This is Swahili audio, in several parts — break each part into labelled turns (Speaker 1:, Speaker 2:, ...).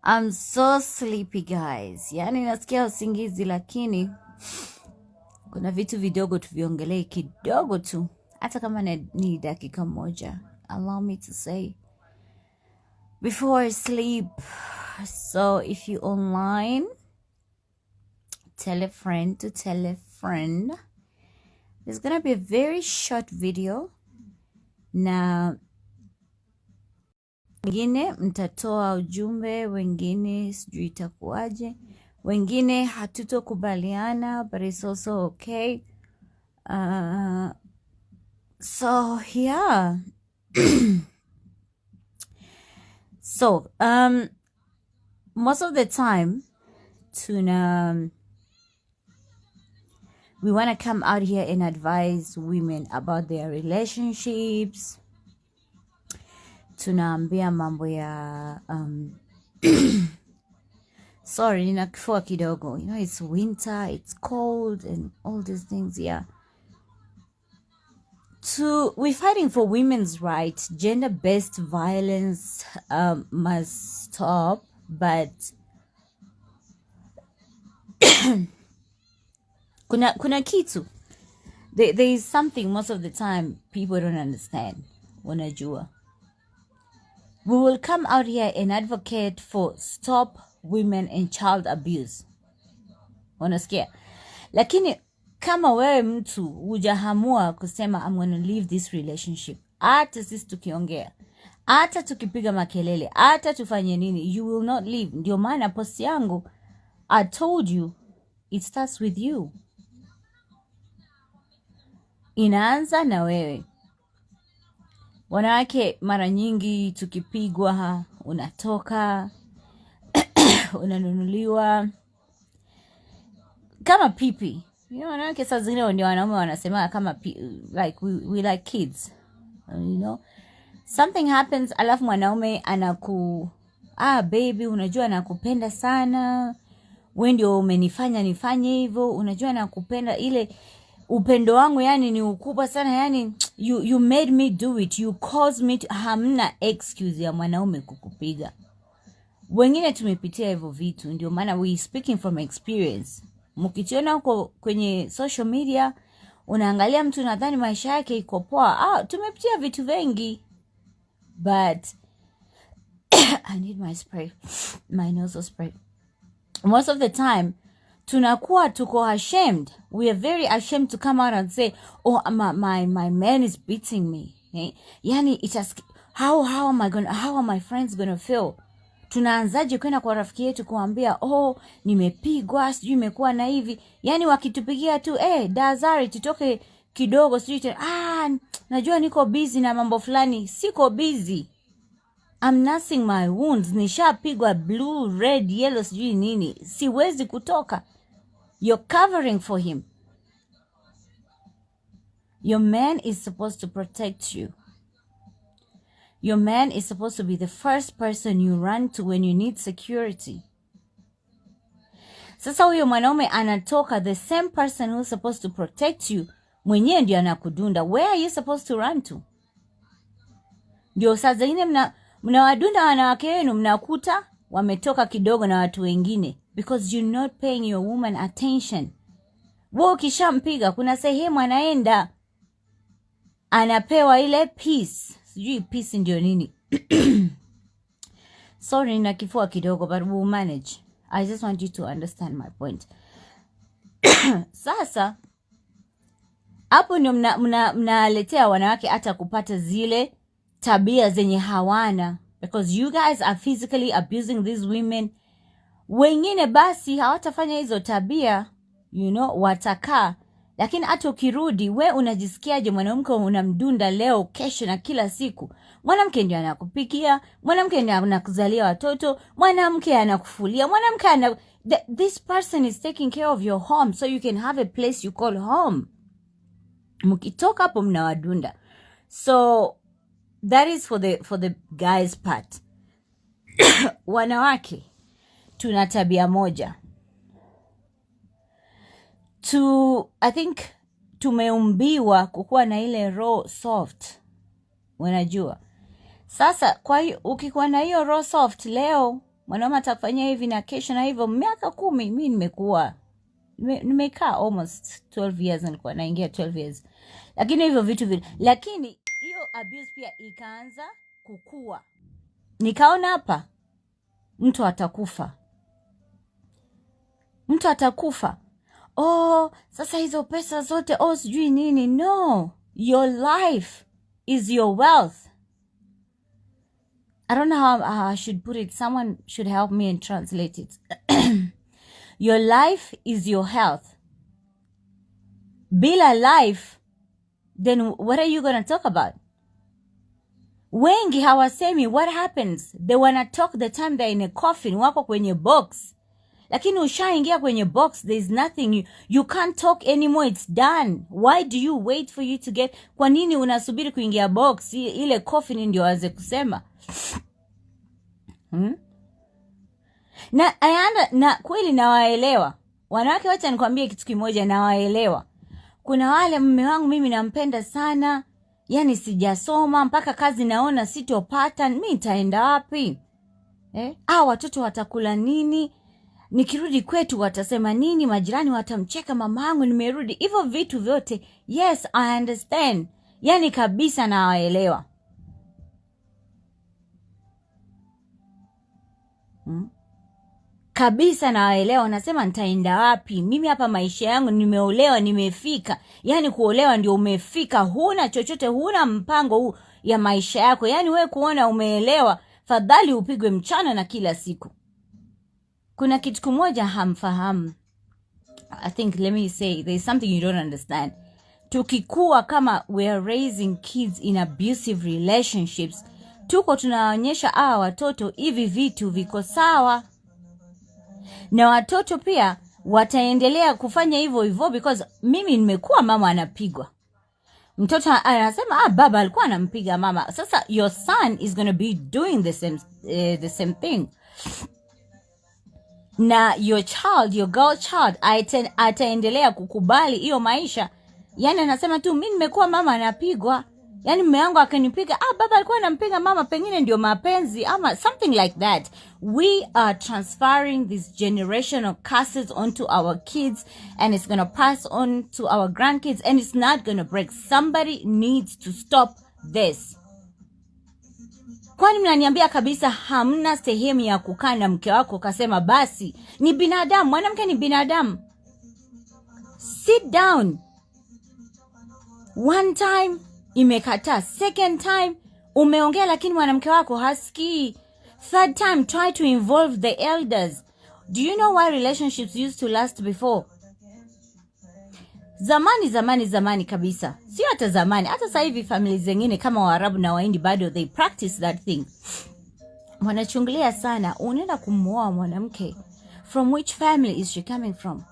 Speaker 1: I'm so sleepy guys. Yaani nasikia usingizi lakini kuna vitu vidogo tuviongelee kidogo tu. Hata kama ni dakika moja. Allow me to say before I sleep. So if you online, tell a friend to tell a friend. There's gonna be a very short video. Na wengine mtatoa ujumbe, wengine sijui itakuaje, wengine hatutokubaliana, but it's also okay. So yeah. So most of the time we want to come out here and advise women about their relationships. Tunaambia mambo ya sorry, nina kifua kidogo. You know, it's winter, it's cold and all these things, yeah. We're fighting for women's rights. Gender-based violence must stop, but kuna kitu. There is something most of the time people don't understand. Wanajua. We will come out here and advocate for stop women and child abuse. Unasikia? Lakini kama wewe mtu hujahamua kusema I'm gonna leave this relationship, hata sisi tukiongea, hata tukipiga makelele, hata tufanye nini, you will not leave. Ndio maana post yangu, I told you it starts with you. Inaanza na wewe. Wanawake mara nyingi tukipigwa unatoka unanunuliwa kama pipi. You know, wanawake saa zingine ndio wanaume wanasema kama like we like kids. You know, something happens alafu mwanaume baby, unajua nakupenda sana, wewe ndio umenifanya nifanye hivyo, unajua nakupenda, ile upendo wangu yani ni ukubwa sana, yani you made me do it, you caused me to. Hamna excuse ya mwanaume kukupiga. Wengine tumepitia hivyo vitu, ndio maana we speaking from experience. Mkichiona huko kwenye social media unaangalia mtu nadhani maisha yake iko poa. Tumepitia vitu vingi, but I need my spray, my nasal spray. Most of the time tunakuwa tuko ashamed. We are very ashamed to come out and say, oh, my man is beating me. Yani how are my friends gonna feel? Tunaanzaje kwenda kwa rafiki yetu kuambia, oh, nimepigwa, sijui imekuwa na hivi. Yani wakitupigia tu, ZARI tutoke kidogo, sijui najua niko busy na mambo fulani. Siko busy. I'm nursing my wounds. Nishapigwa blue, red, yellow, sijui nini. Siwezi kutoka. You're covering for him. Your man is supposed to protect you. Your man is supposed to be the first person you run to when you need security. Sasa huyo mwanaume anatoka, the same person who's supposed to protect you, mwenyewe ndio anakudunda. Where are you supposed to run to? Ndio saa zingine mnawadunda wanawake wenu, mnakuta wametoka kidogo na watu wengine, because you're not paying your woman attention. Wewe ukishampiga kuna sehemu anaenda, anapewa ile peace. Sijui peace ndio nini. Sorry, nina kifua kidogo, but we'll manage. I just want you to understand my point. Sasa hapo ndio mnaletea wanawake hata kupata zile tabia zenye hawana, because you guys are physically abusing these women. Wengine basi hawatafanya hizo tabia, you know, watakaa. Lakini hata ukirudi, we unajisikiaje mwanamke unamdunda leo, kesho na kila siku? Mwanamke ndio anakupikia, mwanamke ndio anakuzalia watoto, mwanamke anakufulia, mwanamke this person is taking care of your home so you can have a place you call home. Mkitoka hapo mnawadunda. So that is for the guys part. Wanawake tuna tabia moja. I think tumeumbiwa kukuwa na ile raw soft. Unajua. Sasa kwa hiyo ukikuwa na hiyo raw soft leo, mwanaume atakufanyia hivi na kesho na hivyo. Miaka 10 mimi nimekuwa nimekaa almost 12 years, nilikuwa naingia 12 years. Lakini hivyo vitu vile, lakini hiyo abuse pia ikaanza kukua. Nikaona hapa mtu atakufa. Sasa hizo pesa zote sijui nini. No, your life is your wealth. I don't know how I should put it. Someone should help me and translate it. Your life is your health. Bila life, then what are you going to talk about? Wengi hawasemi what happens. They wanna talk the time they're in a coffin, wako kwenye box. Lakini ushaingia kwenye box, there's nothing. You can't talk anymore, it's done. Why do you wait for you to get... Kwa nini unasubiri kuingia box? Ile coffin ndio waze kusema. Na kweli nawaelewa. Wanawake, wacha nikwambie kitu kimoja, nawaelewa. Kuna wale mume wangu mimi nampenda sana, yani sijasoma, mpaka kazi naona sitopata, mimi nitaenda wapi? Watoto watakula nini? Nikirudi kwetu watasema nini? Majirani watamcheka mamangu nimerudi. Hivyo vitu vyote, yes, I understand. Yani kabisa nawaelewa. Kabisa nawaelewa. Nasema nitaenda wapi? Mimi hapa maisha yangu nimeolewa, nimefika. Yani kuolewa ndio umefika. Huna chochote, huna mpango huu ya maisha yako. Yani wewe kuona umeelewa, fadhali upigwe mchana na kila siku. Kuna kitu kimoja hamfahamu. I think, let me say, there's something you don't understand. Tukikuwa kama we are raising kids in abusive relationships, tuko tunaonyesha watoto hivi vitu viko sawa. Na watoto pia wataendelea kufanya hivyo because mimi nimekuwa mama anapigwa. Mtoto anasema baba alikuwa anampiga mama. Sasa your son is going to be doing the same thing. Na your girl child ataendelea kukubali hiyo maisha. Yani anasema tu mimi nimekuwa mama anapigwa. Yani mume wangu akanipiga, baba alikuwa anampiga mama, pengine ndio mapenzi ama something like that. We are transferring these generational curses onto our kids, and it's going to pass on to our grandkids, and it's not going to break. Somebody needs to stop this. Kwani mnaniambia kabisa hamna sehemu ya kukaa na mke wako kasema basi ni binadamu, mwanamke ni binadamu. Sit down. One time imekataa, second time umeongea lakini mwanamke wako hasikii, third time try to involve the elders. Do you know why relationships used to last before? Zamani kabisa. Sio hata zamani, hata sasa hivi family zingine kama Waarabu na Wahindi bado they practice that thing. Wanachungulia sana, unaenda kumuoa mwanamke, from which family is she coming from?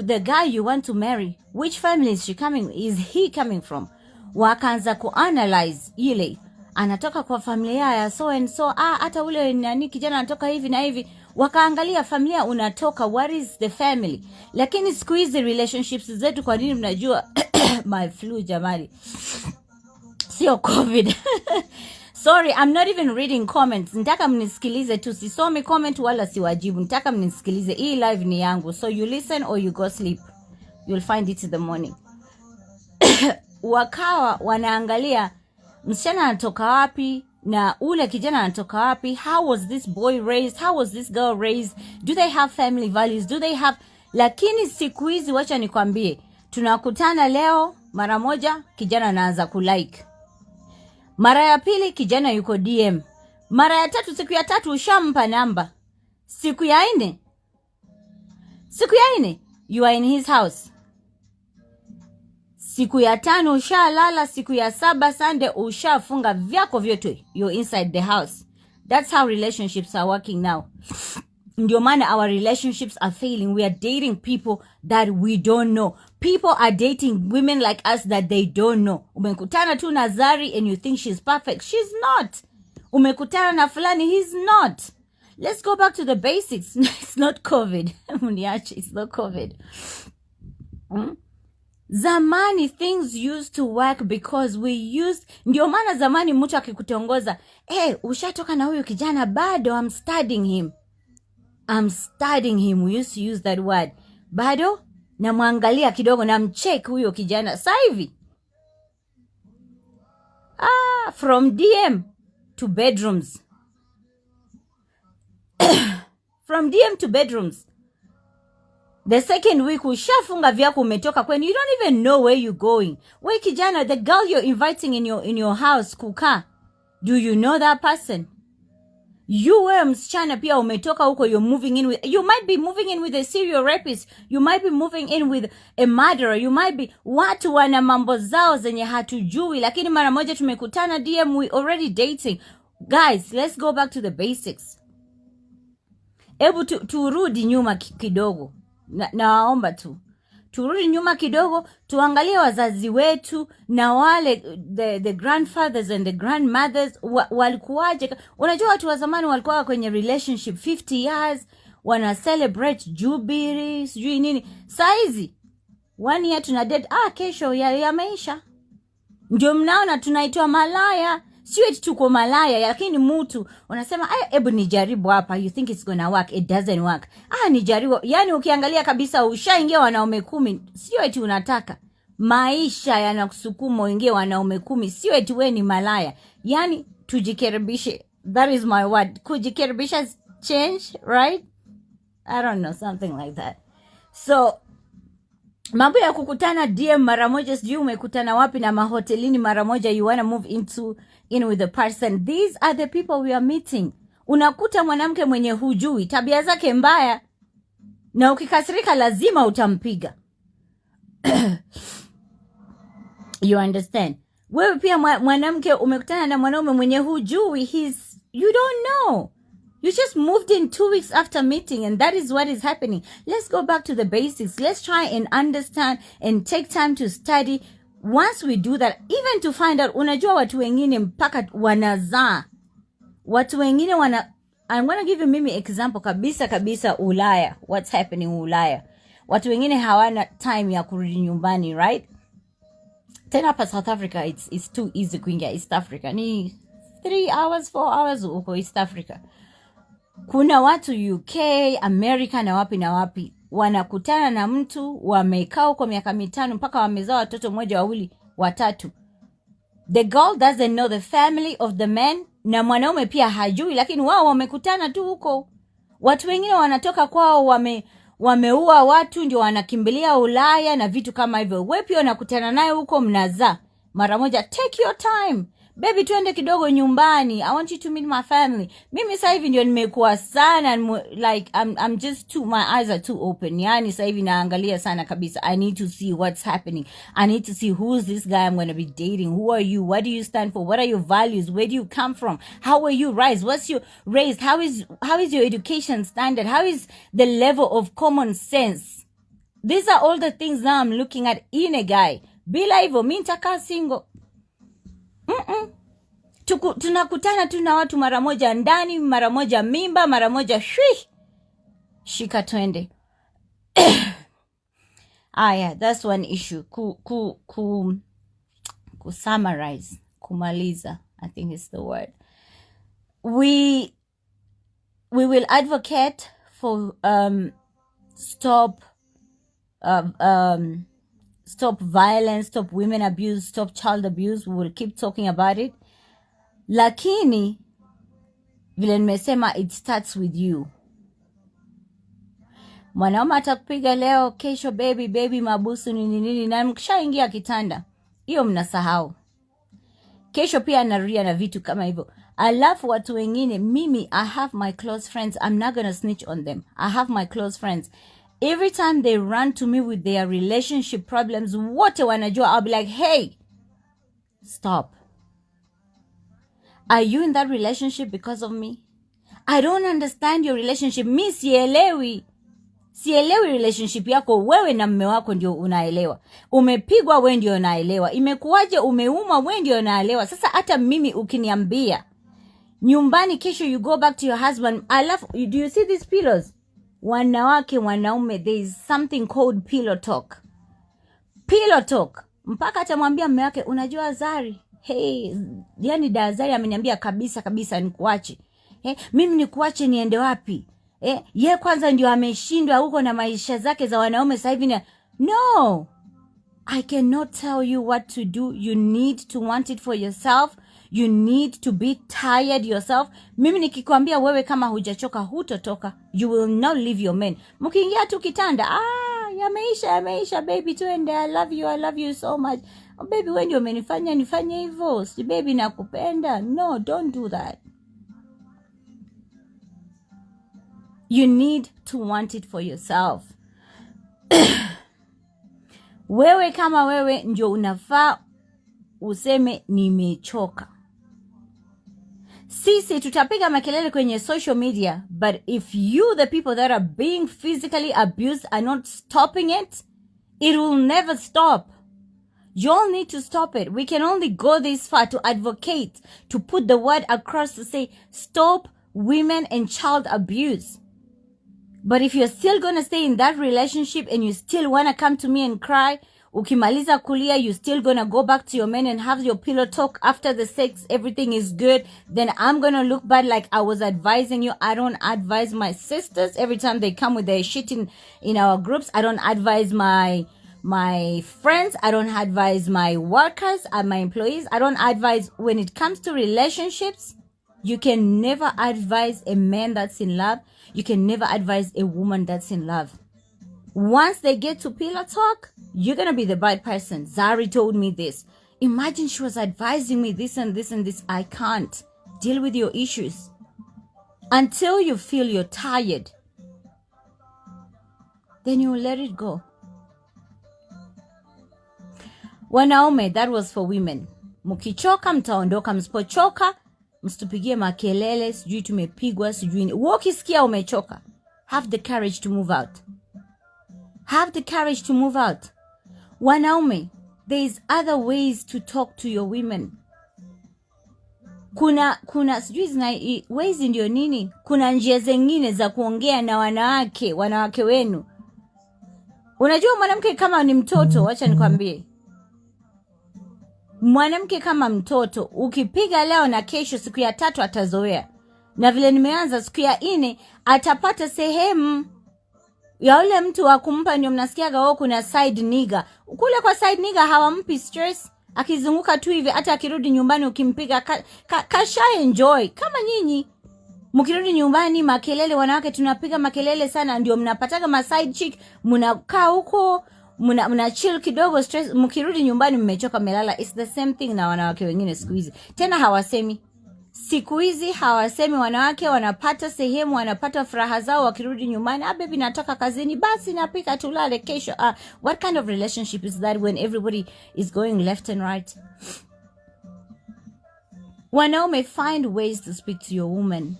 Speaker 1: The guy you want to marry, which family is he coming from? Wakaanza kuanalyze ile anatoka kwa familia ya so and so, hata ule nani kijana anatoka hivi na hivi. Wakaangalia familia unatoka, what is the family. Lakini siku hizi relationships zetu, kwa nini mnajua my flu jamani, sio COVID. Sorry, I'm not even reading comments. Nitaka mnisikilize tu, sisomi comment wala siwajibu. Nitaka mnisikilize, hii live ni yangu, so you listen or you go sleep, you'll find it in the morning. Wakawa wanaangalia msichana anatoka wapi na ule kijana anatoka wapi. How was this boy raised? How was this girl raised? Do they have family values? Do they have... Lakini siku hizi wacha nikwambie, tunakutana leo mara moja kijana anaanza kulike, mara ya pili kijana yuko DM, mara ya tatu, siku ya tatu ushampa namba, siku ya nne you are in his house, siku ya tano ushalala, siku ya saba Sunday ushafunga vyako vyote, you're inside the house. That's how relationships are working now. Ndio maana our relationships are failing. We are dating people that we don't know. People are dating women like us that they don't know. Umekutana tu na Zari and you think she's perfect. She's not. Umekutana na fulani, he's not. Let's go back to the basics. It's not COVID. It's not COVID. Zamani things used to work because we used, ndio maana zamani mtu akikutongoza, ushatoka na huyu kijana, bado I'm studying him. We used to use that word. Bado namwangalia kidogo, namcheck huyo kijana. Sasa hivi from DM to bedrooms. From DM to bedrooms. The second week ushafunga vyako, umetoka kweni, you don't even know where you're going. We kijana, the girl you're inviting in your house kukaa, do you know that person? You wewe msichana pia umetoka huko, you're moving in with, you might be moving in with a serial rapist, you might be moving in with a murderer, you might be, watu wana mambo zao zenye hatujui, lakini mara moja tumekutana DM, we already dating. Guys, let's go back to the basics. Ebu turudi nyuma kidogo. Naomba turudi nyuma kidogo, tuangalie wazazi wetu na wale the grandfathers and the grandmothers walikuwaje. Unajua watu wa zamani walikuwa kwenye relationship 50 years, wana celebrate jubilee, sijui nini. Saizi 1 year tuna date, kesho ya maisha. Ndio mnaona tunaitwa malaya. Sio eti tuko malaya, lakini mtu unasema hebu nijaribu hapa, you think it's gonna work, it doesn't work. Nijaribu. Yani ukiangalia kabisa ushaingia wanaume 10, sio eti unataka. Maisha yanakusukuma uingie wanaume 10, sio eti wewe ni malaya. Yani tujikaribishe. That is my word. Kujikaribisha change, right? I don't know, something like that. So mambo ya kukutana DM mara moja, sijui umekutana wapi na mahotelini mara moja, you wanna move in with the person. These are the people we are meeting. Unakuta mwanamke mwenye hujui, tabia zake mbaya, na ukikasirika lazima utampiga. You understand? Wewe pia mwanamke umekutana na mwanaume mwenye hujui, you don't know. You just moved in 2 weeks after meeting, and that is what is happening. Let's go back to the basics. Let's try and understand and take time to study. Once we do that, even to find out, unajua watu wengine mpaka wanazaa. Watu wengine I'm going to give you mimi example kabisa Ulaya. What's happening Ulaya? Watu wengine hawana time ya kurudi nyumbani, right? Tena hapa South Africa, it's too easy kuingia East Africa. Ni 3 hours, 4 hours uko East Africa. Kuna watu UK, America na wapi wanakutana na mtu, wamekaa huko miaka 5 mpaka wamezaa watoto 1, 2, 3. The girl doesn't know the family of the man, na mwanaume pia hajui, lakini wao wamekutana tu huko. Watu wengine wanatoka kwao wameua watu, ndio wanakimbilia Ulaya na vitu kama hivyo. Wewe pia unakutana naye huko, mnazaa mara moja. Take your time. Baby, tuende kidogo nyumbani. I want you to meet my family. Mimi sasa hivi ndio nimekuwa sana, like I'm just my eyes are too open. Yani sasa hivi naangalia sana kabisa. I need to see what's happening. I need to see who's this guy I'm going to be dating. Who are you? What do you stand for? What are your values? Where do you come from? How were you raised? What's your raised? How is your education standard? How is the level of common sense? These are all the things now I'm looking at in a guy. Bila hivyo mimi nitakaa single. Tunakutana tu na watu mara moja ndani, mara moja mimba, mara moja shika twende. Yeah, that's one issue. Ku summarize, kumaliza, I think is the word. We will advocate for stop violence, stop women abuse, stop child abuse. We will keep talking about it. Lakini vile nimesema, it starts with you. Mwanaume atakupiga leo, kesho baby mabusu nini, na mkishaingia kitanda hiyo mnasahau. Kesho pia anarudia na vitu kama hivyo. Alafu watu wengine, mimi I have my close friends, I'm not gonna snitch on them. I have my close friends. Every time they run to me with their relationship problems, wote wanajua, I'll be like, hey, stop. Are you in that relationship because of me? I don't understand your relationship. Mi sielewi relationship yako. Wewe na mume wako ndio unaelewa. Umepigwa, wewe ndio unaelewa. Imekuwaje umeuma, wewe ndio unaelewa. Sasa hata mimi ukiniambia nyumbani kesho you go back to your husband, do you see these pillows? Wanawake, wanaume, there is something called pillow talk. Pillow talk. Mpaka atamwambia mume wake, unajua Zari, hey, yani Zari ameniambia kabisa nikuache. Mimi nikuache niende wapi? Ye kwanza ndio ameshindwa huko na maisha zake za wanaume sasa hivi. No. I cannot tell you what to do. You need to want it for yourself. You need to be tired yourself. Mimi nikikwambia wewe kama hujachoka hutotoka. You will not leave your man. Mkiingia tu kitanda, yameisha baby, tuende, I love you so much. Oh, baby, wewe ndio umenifanya nifanye hivyo. Si baby nakupenda. No, don't do that. You need to want it for yourself. Wewe kama wewe ndio unafaa useme nimechoka. Sisi tutapiga makelele kwenye social media, but if you, the people that are being physically abused, are not stopping it, it will never stop. You all need to stop it. We can only go this far to advocate, to put the word across to say, stop women and child abuse. But if you're still going to stay in that relationship and you still want to come to me and cry, ukimaliza kulia, you still going to go back to your man and have your pillow talk after the sex, everything is good, then I'm going to look bad like I was advising you. I don't advise my sisters every time they come with their shit in our groups. I don't advise my friends. I don't advise my workers and my employees. I don't advise when it comes to relationships. You can never advise a man that's in love. You can never advise a woman that's in love. Once they get to pillow talk, you're going to be the bad person. Zari told me this. Imagine she was advising me this and this and this. I can't. Deal with your issues. Until you feel you're tired, then you let it go. Wanaume, that was for women. Mkichoka, mtaondoka. Msipochoka, msitupigie makelele, sijui tumepigwa, sijui. Ukisikia umechoka, have the courage to move out. Have the courage to move out. Wanaume, there is other ways to talk to your women. Kuna sijui zina ways ndio nini? Kuna njia zingine za kuongea na wanawake wenu. Unajua mwanamke kama ni mtoto, acha nikwambie. Mwanamke kama mtoto, ukipiga leo na kesho, siku ya 3 atazoea. Na vile nimeanza, siku ya 4 atapata sehemu ya ule mtu wa kumpa. Ndio mnasikiaga kuna side nigga. Kule kwa side nigga hawampi stress. Akizunguka tu hivi, hata akirudi nyumbani ukimpiga kasha enjoy. Kama nyinyi mkirudi nyumbani makelele, wanawake tunapiga makelele sana, ndio mnapataga ma side chick, mnakaa huko mna chill kidogo, stress, mkirudi nyumbani mmechoka, melala. It's the same thing na wanawake wengine siku hizi. Tena hawasemi. Siku hizi hawasemi. Wanawake wanapata sehemu, wanapata furaha zao wakirudi nyumbani. Baby natoka kazini, basi napika tulale kesho. What kind of relationship is that when everybody is going left and right? Wanaume, find ways to speak to your woman.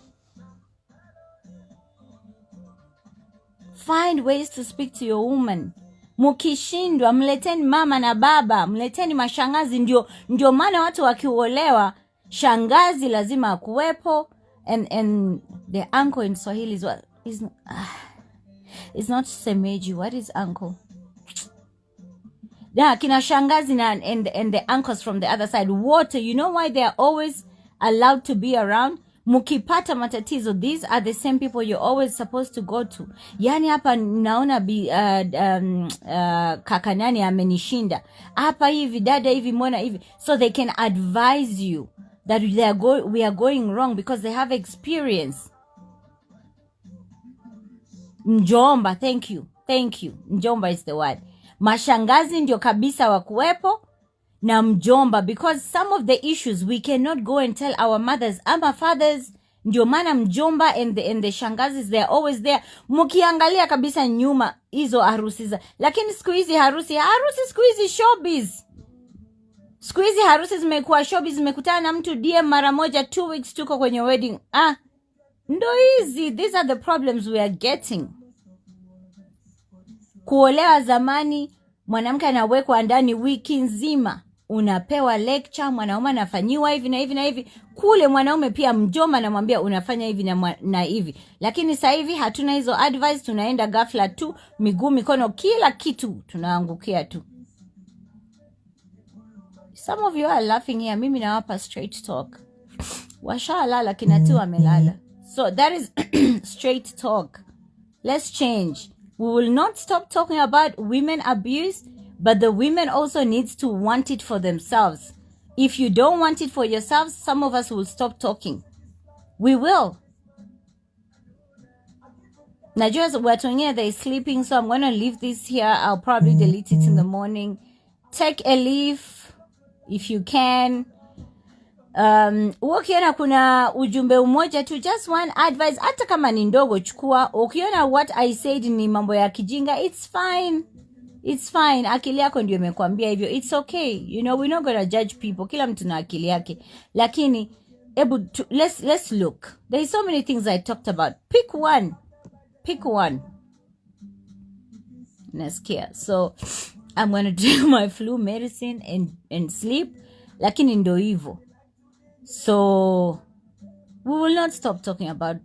Speaker 1: Find ways to speak to your woman. Mkishindwa, mleteni mama na baba, mleteni mashangazi. Ndio maana watu wakiolewa, shangazi lazima akuwepo, and the uncle in Swahili is what is it's not semeji. What is uncle? Kina shangazi and the uncles from the other side. Water, you know why they are always allowed to be around? Mukipata matatizo, these are the same people you're always supposed to go to. Yani hapa naona kaka nani amenishinda. Hapa hivi, dada hivi, mbona hivi. So they can advise you that we are going wrong because they have experience. Mjomba, thank you. Mjomba is the word. Mashangazi ndio kabisa wakuwepo na mjomba, because some of the issues we cannot go and tell our mothers ama fathers. Ndio maana mjomba and the shangazis, they are always there. Mkiangalia kabisa nyuma hizo harusi za. Lakini siku hizi harusi siku hizi showbiz. Siku hizi harusi zimekuwa showbiz, zimekutana na mtu DM mara moja, 2 weeks tuko kwenye wedding. Ndo hizi, these are the problems we are getting. Kuolewa zamani, mwanamke anawekwa ndani wiki nzima, unapewa lecture, mwanaume anafanyiwa hivi na hivi na hivi. Kule mwanaume pia mjomba anamwambia unafanya hivi na hivi. Lakini sasa hivi hatuna hizo advice, tunaenda ghafla tu, miguu mikono kila kitu tunaangukia tu. Some of you are laughing here. Mimi nawapa straight talk. Washalala kinati wamelala. So that is straight talk. Let's change. We will not stop talking about women abuse, but the women also needs to want it for themselves. If you don't want it for yourselves, some of us will stop talking. We will. Najua watu wengine they're sleeping, so I'm going to leave this here. I'll probably delete it in the morning. Take a leave if you can. Ukiona kuna ujumbe umoja tu, just one advice, hata kama ni ndogo chukua. Ukiona what I said ni mambo ya kijinga, it's fine. It's fine. Akili yako ndio imekwambia hivyo. It's okay. You know, we're not going to judge people. Kila mtu na akili yake. Lakini let's look. There's so many things I talked about. Pick one. Nasikia. So I'm going to do my flu medicine and sleep. Lakini ndo hivyo. So we will not stop talking about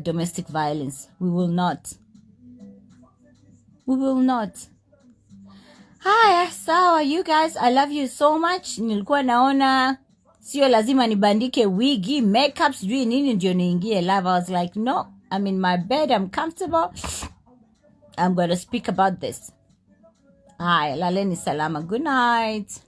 Speaker 1: domestic violence. We will not. Hi, sawa, you guys, I love you so much. Nilikuwa naona sio lazima nibandike wigi, makeup, sijui nini ndio niingie live. I was like, no, I'm in my bed, I'm comfortable. I'm going to speak about this. Hi, laleni salama. Good night.